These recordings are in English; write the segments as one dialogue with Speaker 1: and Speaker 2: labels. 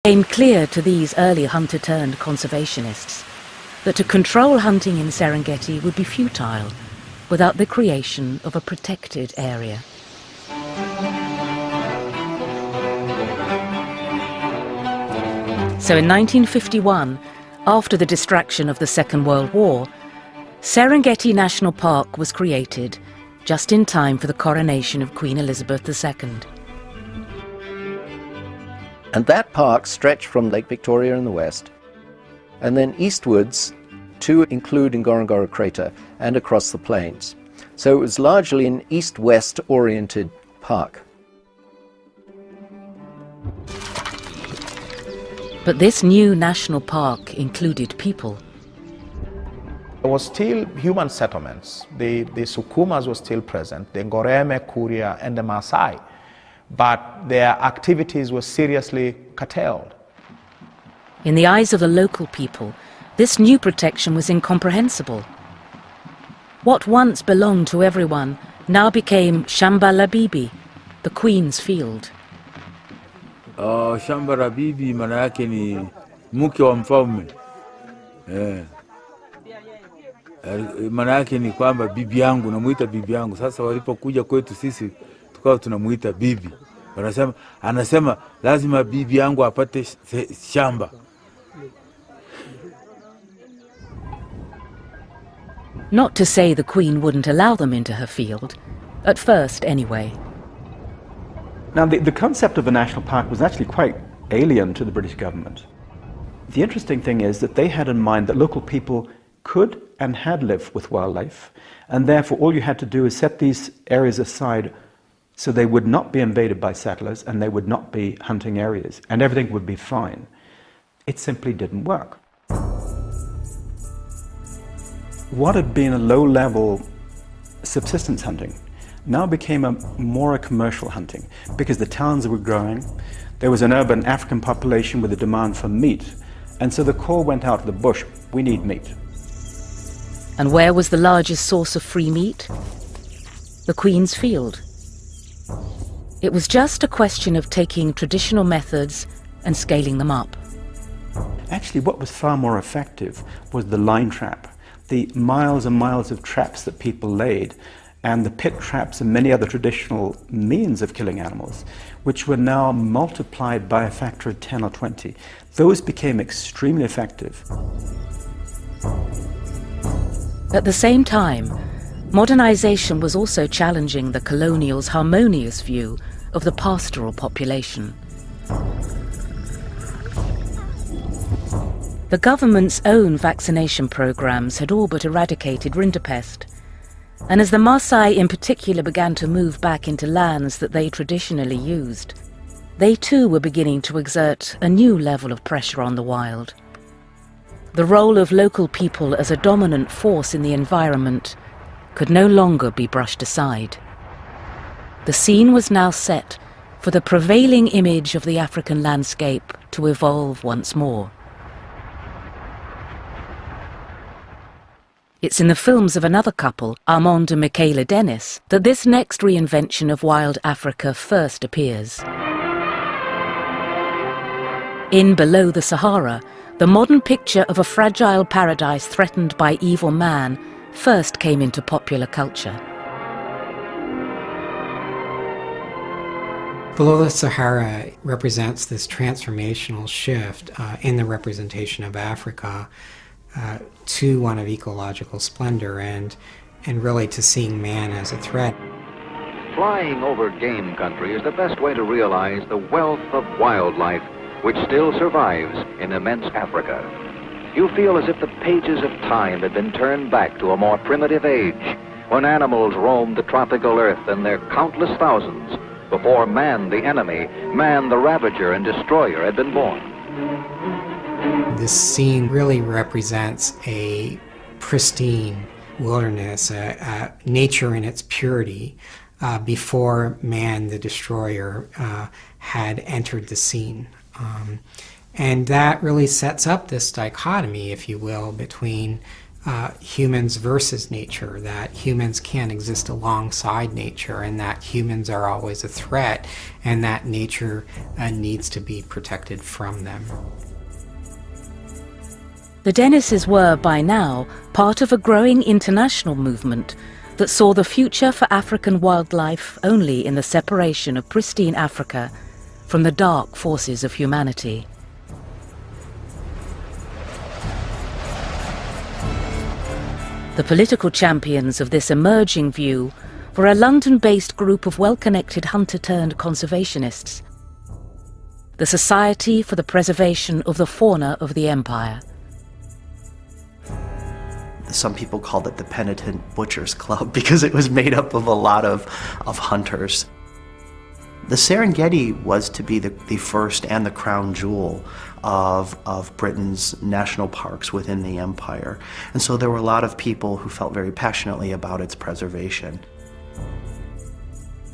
Speaker 1: It became clear to these early hunter-turned conservationists that to control hunting in Serengeti would be futile without the creation of a protected area. So in 1951, after the distraction of the Second World War, Serengeti National Park was created just in time for the coronation of Queen Elizabeth II.
Speaker 2: And that park stretched from Lake Victoria in the west, and then eastwards to include Ngorongoro Crater and across the plains. So it was largely an east-west oriented park.
Speaker 1: But this new national park included people.
Speaker 3: There was still human settlements. The Sukumas were still present, the Ngoreme, Kuria, and the Maasai, but their activities were seriously curtailed.
Speaker 1: In the eyes of the local people, this new protection was incomprehensible. What once belonged to everyone now became Shamba la Bibi, the Queen's Field.
Speaker 4: Shamba la Bibi maana yake ni mke wa mfalme. Maana yake ni kwamba bibi yangu, namuita bibi yangu. Sasa walipokuja kwetu sisi tukawa tunamuita bibi. Anasema lazima bibi yangu apate shamba.
Speaker 1: Not to say the Queen wouldn't allow them into her field, at first anyway.
Speaker 5: Now, the concept of a national park was actually quite alien to the British government. The interesting thing is that they had in mind that local people could and had lived with wildlife, and therefore all you had to do is set these areas aside so they would not be invaded by settlers and they would not be hunting areas, and everything would be fine. It simply didn't work. What had been a low-level subsistence hunting now became more a commercial hunting, because the towns were growing, there was an urban African population with a demand for meat, and so the call went out to the bush, we need meat.
Speaker 1: And where was the largest source of free meat? The Queen's Field. It was just a question of taking traditional methods and scaling them up.
Speaker 5: Actually, what was far more effective was the line trap, the miles and miles of traps that people laid, and the pit traps and many other traditional means of killing animals, which were now multiplied by a factor of 10 or 20. Those became extremely effective.
Speaker 1: At the same time, modernization was also challenging the colonials' harmonious view of the pastoral population. The government's own vaccination programs had all but eradicated rinderpest, and as the Maasai in particular began to move back into lands that they traditionally used, they too were beginning to exert a new level of pressure on the wild. The role of local people as a dominant force in the environment could no longer be brushed aside. The scene was now set for the prevailing image of the African landscape to evolve once more. It's in the films of another couple, Armand and Michaela Dennis, that this next reinvention of wild Africa first appears. In Below the Sahara, the modern picture of a fragile paradise threatened by evil man first came into popular culture.
Speaker 6: Below the Sahara represents this transformational shift in the representation of Africa to one of ecological splendor and really to seeing man as a threat.
Speaker 7: Flying over game country is the best way to realize the wealth of wildlife which still survives in immense Africa. You feel as if the pages of time had been turned back to a more primitive age, when animals roamed the tropical earth in their countless thousands, before man the enemy, man the ravager and destroyer had been born.
Speaker 6: This scene really represents a pristine wilderness, nature in its purity, before man the destroyer had entered the scene. And that really sets up this dichotomy, if you will, between humans versus nature, that humans can't exist alongside nature, and that humans are always a threat, and that nature needs to be protected from them.
Speaker 1: The Dennises were, by now, part of a growing international movement that saw the future for African wildlife only in the separation of pristine Africa from the dark forces of humanity. The political champions of this emerging view were a London-based group of well-connected hunter-turned-conservationists, the Society for the Preservation of the Fauna of the Empire.
Speaker 8: Some people called it the Penitent Butchers Club because it was made up of a lot of hunters. The Serengeti was to be the first and the crown jewel of Britain's national parks within the empire. And so there were a lot of people who felt very passionately about its preservation.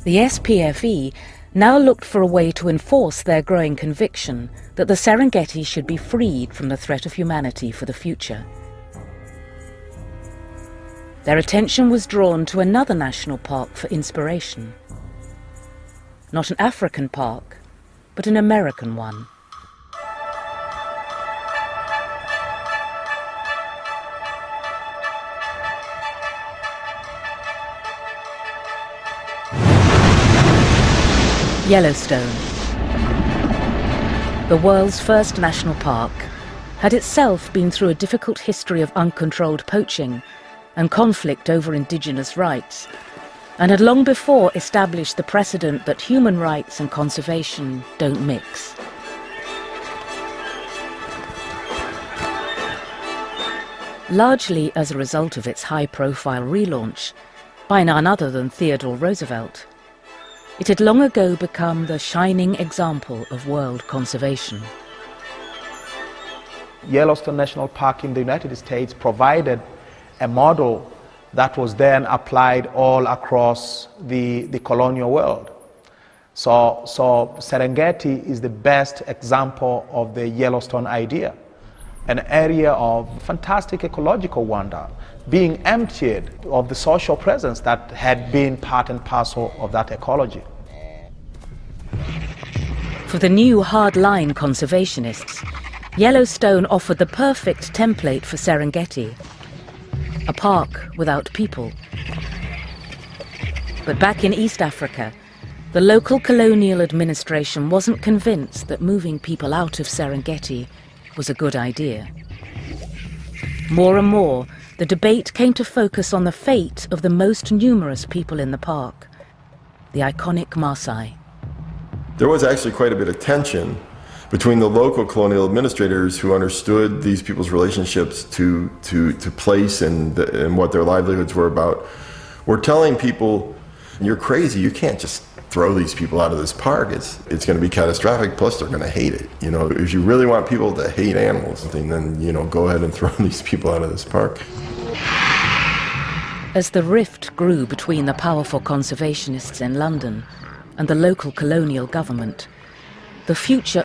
Speaker 1: The SPFE now looked for a way to enforce their growing conviction that the Serengeti should be freed from the threat of humanity for the future. Their attention was drawn to another national park for inspiration. Not an African park, but an American one. Yellowstone, the world's first national park, had itself been through a difficult history of uncontrolled poaching and conflict over indigenous rights, and had long before established the precedent that human rights and conservation don't mix. Largely as a result of its high-profile relaunch, by none other than Theodore Roosevelt, it had long ago become the shining example of world conservation.
Speaker 3: Yellowstone National Park in the United States provided a model that was then applied all across the colonial world. So Serengeti is the best example of the Yellowstone idea, an area of fantastic ecological wonder, being emptied of the social presence that had been part and parcel of that ecology.
Speaker 1: For the new hardline conservationists, Yellowstone offered the perfect template for Serengeti, a park without people. But back in East Africa, the local colonial administration wasn't convinced that moving people out of Serengeti was a good idea. More and more, the debate came to focus on the fate of the most numerous people in the park, the iconic Maasai.
Speaker 9: There was actually quite a bit of tension between the local colonial administrators who understood these people's relationships to place and what their livelihoods were about, were telling people, you're crazy, you can't just throw these people out of this park. It's going to be catastrophic, plus they're going to hate it. You know, if you really want people to hate animals, then, you know, go ahead and throw these people out of this park.
Speaker 1: As the rift grew between the powerful conservationists in London and the local colonial government, the future